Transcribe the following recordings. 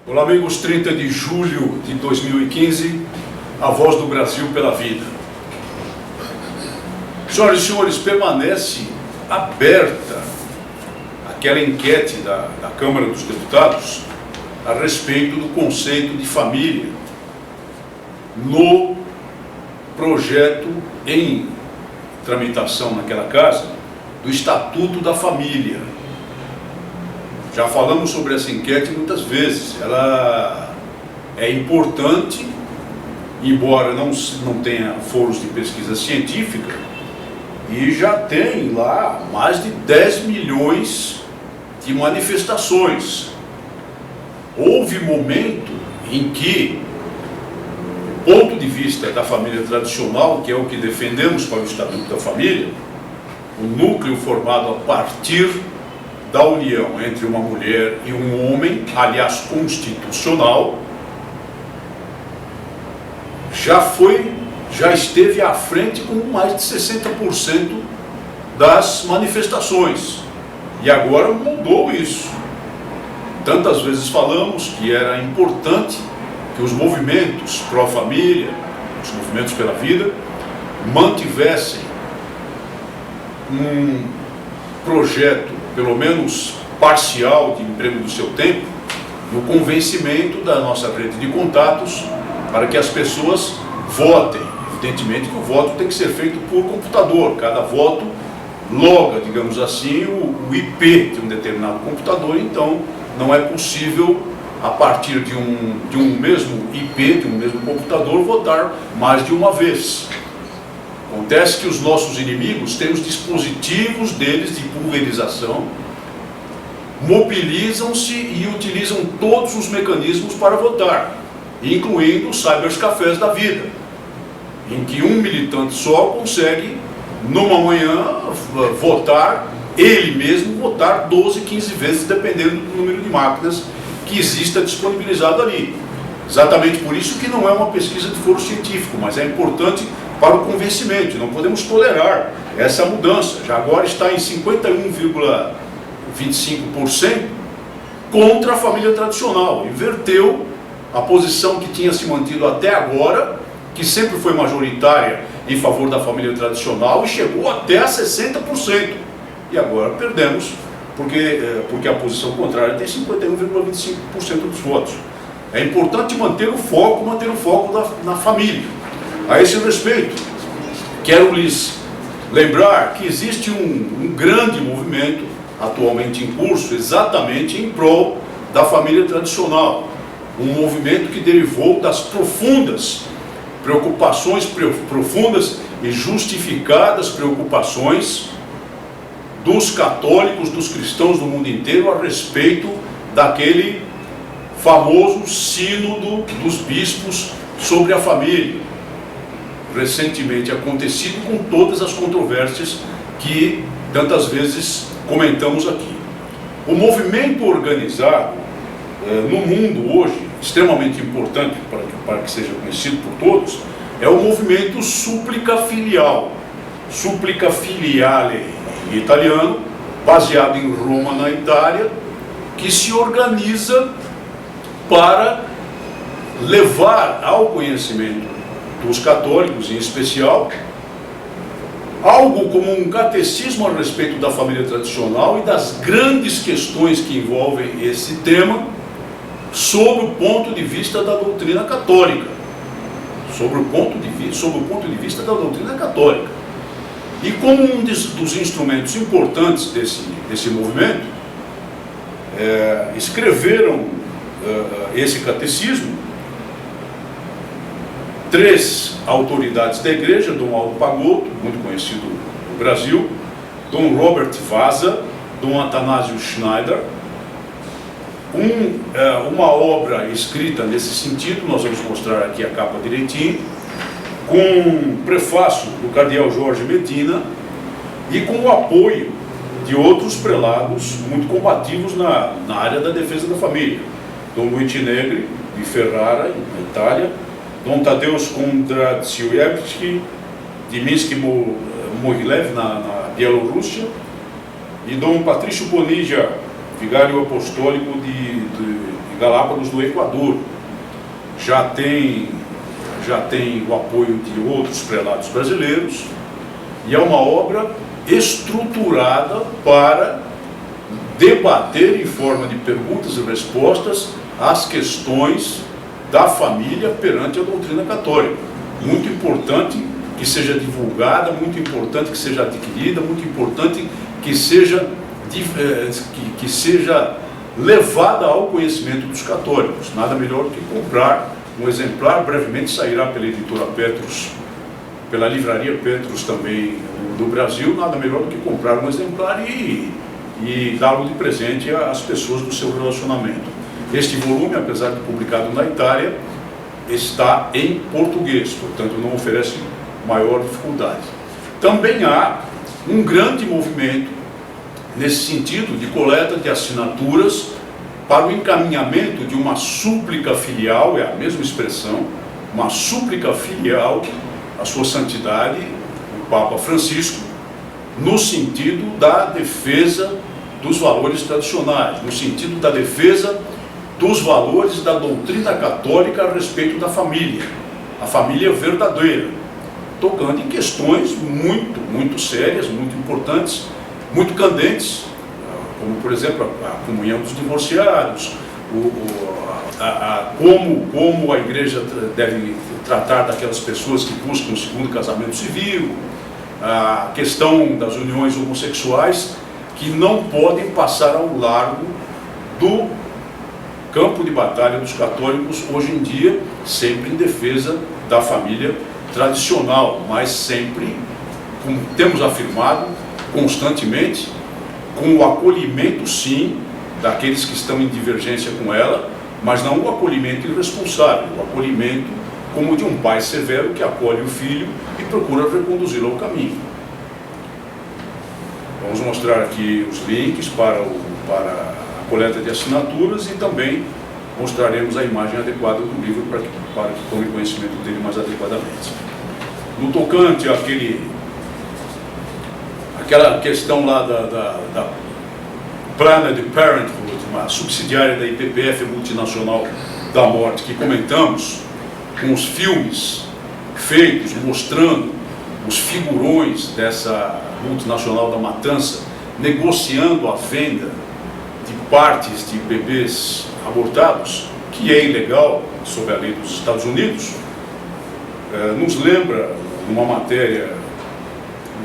Olá, amigos. 30 de julho de 2015, a voz do Brasil pela vida. Senhoras e senhores, permanece aberta aquela enquete da Câmara dos Deputados a respeito do conceito de família no projeto em tramitação naquela casa do Estatuto da Família. Já falamos sobre essa enquete muitas vezes. Ela é importante, embora não tenha foros de pesquisa científica, e já tem lá mais de 10 milhões de manifestações. Houve momento em que o ponto de vista da família tradicional, que é o que defendemos para o Estatuto da Família, o núcleo formado a partir da união entre uma mulher e um homem, aliás constitucional, já esteve à frente com mais de 60% das manifestações. E agora mudou isso. Tantas vezes falamos que era importante que os movimentos pró-família, os movimentos pela vida, mantivessem um projeto, pelo menos parcial, de emprego do seu tempo, no convencimento da nossa rede de contatos, para que as pessoas votem. Evidentemente que o voto tem que ser feito por computador. Cada voto loga, digamos assim, o IP de um determinado computador. Então não é possível, a partir de um mesmo IP, de um mesmo computador, votar mais de uma vez. Acontece que os nossos inimigos têm os dispositivos deles de pulverização, mobilizam-se e utilizam todos os mecanismos para votar, incluindo os cybercafés da vida, em que um militante só consegue, numa manhã, votar, ele mesmo votar 12, 15 vezes, dependendo do número de máquinas que exista disponibilizado ali. Exatamente por isso que não é uma pesquisa de foro científico, mas é importante para o convencimento. Não podemos tolerar essa mudança. Já agora está em 51,25% contra a família tradicional. Inverteu a posição que tinha se mantido até agora, que sempre foi majoritária em favor da família tradicional, e chegou até a 60%. E agora perdemos, porque a posição contrária tem 51,25% dos votos. É importante manter o foco na família. A esse respeito, quero lhes lembrar que existe um grande movimento atualmente em curso, exatamente em prol da família tradicional. Um movimento que derivou das profundas preocupações, profundas e justificadas preocupações dos católicos, dos cristãos do mundo inteiro a respeito daquele famoso sínodo dos bispos sobre a família, recentemente acontecido, com todas as controvérsias que tantas vezes comentamos aqui. O movimento organizado no mundo hoje, extremamente importante para que seja conhecido por todos, é o movimento Supplica Filiale em italiano, baseado em Roma, na Itália, que se organiza para levar ao conhecimento dos católicos, em especial, algo como um catecismo a respeito da família tradicional e das grandes questões que envolvem esse tema, sob o ponto de vista da doutrina católica. Sob o ponto de vista da doutrina católica. E como um dos instrumentos importantes desse movimento, escreveram esse catecismo 3 autoridades da igreja: Dom Aldo Pagotto, muito conhecido no Brasil, Dom Robert Vasa, Dom Atanásio Schneider. Uma obra escrita nesse sentido, nós vamos mostrar aqui a capa direitinho, com um prefácio do cardeal Jorge Medina e com o apoio de outros prelados muito combativos na área da defesa da família. Dom Luigi Negri, de Ferrara, na Itália, Dom Tadeusz Kondraciewicz, de Minsk Mogilev, na Bielorrússia, e Dom Patrício Bonilla vigário apostólico de Galápagos do Equador. Já tem o apoio de outros prelados brasileiros, e é uma obra estruturada para debater em forma de perguntas e respostas as questões da família perante a doutrina católica. Muito importante que seja divulgada, muito importante que seja adquirida, muito importante que seja levada ao conhecimento dos católicos. Nada melhor do que comprar um exemplar. Brevemente sairá pela editora Petrus, pela livraria Petrus também do Brasil. Nada melhor do que comprar um exemplar e dá-lo de presente às pessoas do seu relacionamento. Este volume, apesar de publicado na Itália, está em português, portanto não oferece maior dificuldade. Também há um grande movimento nesse sentido de coleta de assinaturas para o encaminhamento de uma súplica filial, é a mesma expressão, uma súplica filial à Sua Santidade, o Papa Francisco, no sentido da defesa dos valores tradicionais, no sentido da defesa dos valores da doutrina católica a respeito da família, a família verdadeira, tocando em questões muito sérias, muito importantes, muito candentes, como, por exemplo, a comunhão dos divorciados, como a igreja deve tratar daquelas pessoas que buscam o segundo casamento civil, a questão das uniões homossexuais, que não podem passar ao largo do campo de batalha dos católicos hoje em dia, sempre em defesa da família tradicional, mas sempre, como temos afirmado constantemente, com o acolhimento, sim, daqueles que estão em divergência com ela, mas não o acolhimento irresponsável, o acolhimento como de um pai severo que acolhe o filho e procura reconduzi-lo ao caminho. Vamos mostrar aqui os links para a coleta de assinaturas e também mostraremos a imagem adequada do livro para que tome conhecimento dele mais adequadamente. No tocante àquela questão lá da Planned Parenthood, uma subsidiária da IPPF multinacional da morte, que comentamos, com os filmes feitos mostrando os figurões dessa multinacional da matança negociando a venda de partes de bebês abortados, que é ilegal sob a lei dos Estados Unidos, nos lembra, numa matéria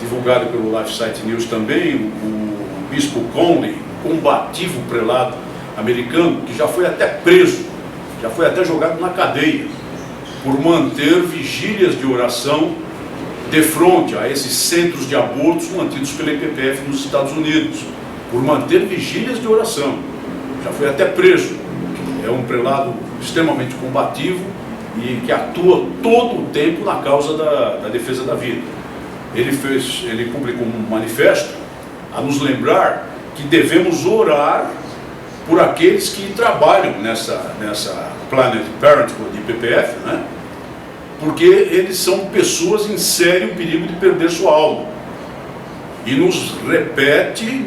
divulgada pelo LifeSite News também, o bispo Conley, combativo prelado americano, que já foi até preso, já foi até jogado na cadeia, por manter vigílias de oração de frente a esses centros de abortos mantidos pela IPPF nos Estados Unidos, por manter vigílias de oração. Já foi até preso. É um prelado extremamente combativo e que atua todo o tempo na causa da defesa da vida. Ele publicou um manifesto a nos lembrar que devemos orar por aqueles que trabalham nessa Planned Parenthood, IPPF, né? Porque eles são pessoas em sério perigo de perder sua alma. E nos repete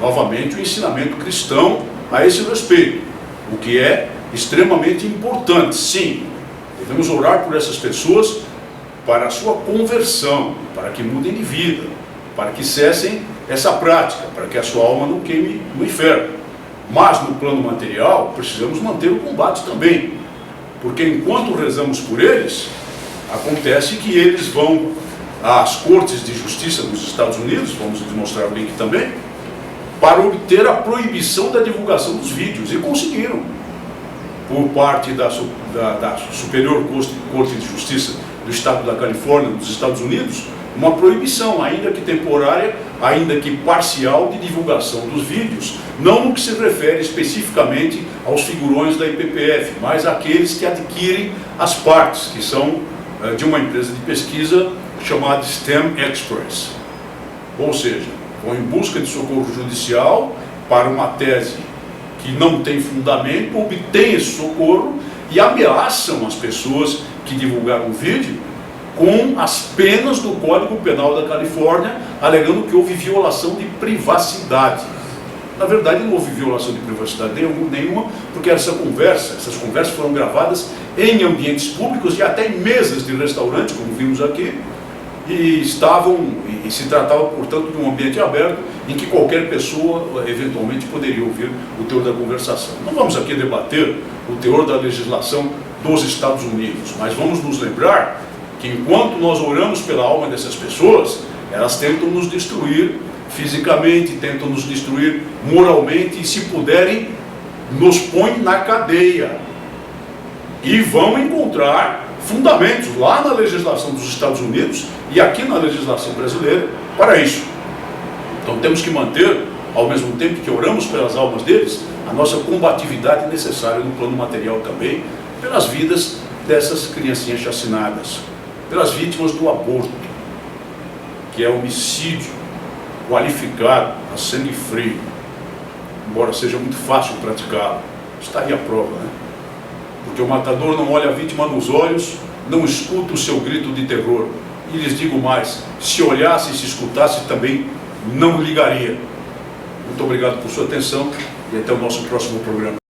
novamente o ensinamento cristão a esse respeito, o que é extremamente importante. Sim, devemos orar por essas pessoas para a sua conversão, para que mudem de vida, para que cessem essa prática, para que a sua alma não queime no inferno. Mas no plano material precisamos manter o combate também, porque enquanto rezamos por eles, acontece que eles vão às cortes de justiça dos Estados Unidos, vamos mostrar o link também, para obter a proibição da divulgação dos vídeos, e conseguiram, por parte da Superior Corte de Justiça do Estado da Califórnia, dos Estados Unidos, uma proibição, ainda que temporária, ainda que parcial, de divulgação dos vídeos, não no que se refere especificamente aos figurões da IPPF, mas àqueles que adquirem as partes, que são de uma empresa de pesquisa chamada STEM Express. Ou seja, vão em busca de socorro judicial para uma tese que não tem fundamento, obtêm esse socorro e ameaçam as pessoas que divulgaram o vídeo com as penas do Código Penal da Califórnia, alegando que houve violação de privacidade. Na verdade, não houve violação de privacidade nenhuma, porque essas conversas foram gravadas em ambientes públicos e até em mesas de restaurante, como vimos aqui, e se tratava, portanto, de um ambiente aberto em que qualquer pessoa eventualmente poderia ouvir o teor da conversação. Não vamos aqui debater o teor da legislação dos Estados Unidos, mas vamos nos lembrar que enquanto nós oramos pela alma dessas pessoas, elas tentam nos destruir fisicamente, tentam nos destruir moralmente e, se puderem, nos põem na cadeia. E vão encontrar fundamentos lá na legislação dos Estados Unidos e aqui na legislação brasileira para isso. Então temos que manter, ao mesmo tempo que oramos pelas almas deles, a nossa combatividade necessária no plano material também, pelas vidas dessas criancinhas chacinadas, pelas vítimas do aborto, que é homicídio qualificado a sangue frio, embora seja muito fácil praticá-lo. Está aí a prova, né? Porque o matador não olha a vítima nos olhos, não escuta o seu grito de terror. E lhes digo mais, se olhasse e se escutasse também não ligaria. Muito obrigado por sua atenção e até o nosso próximo programa.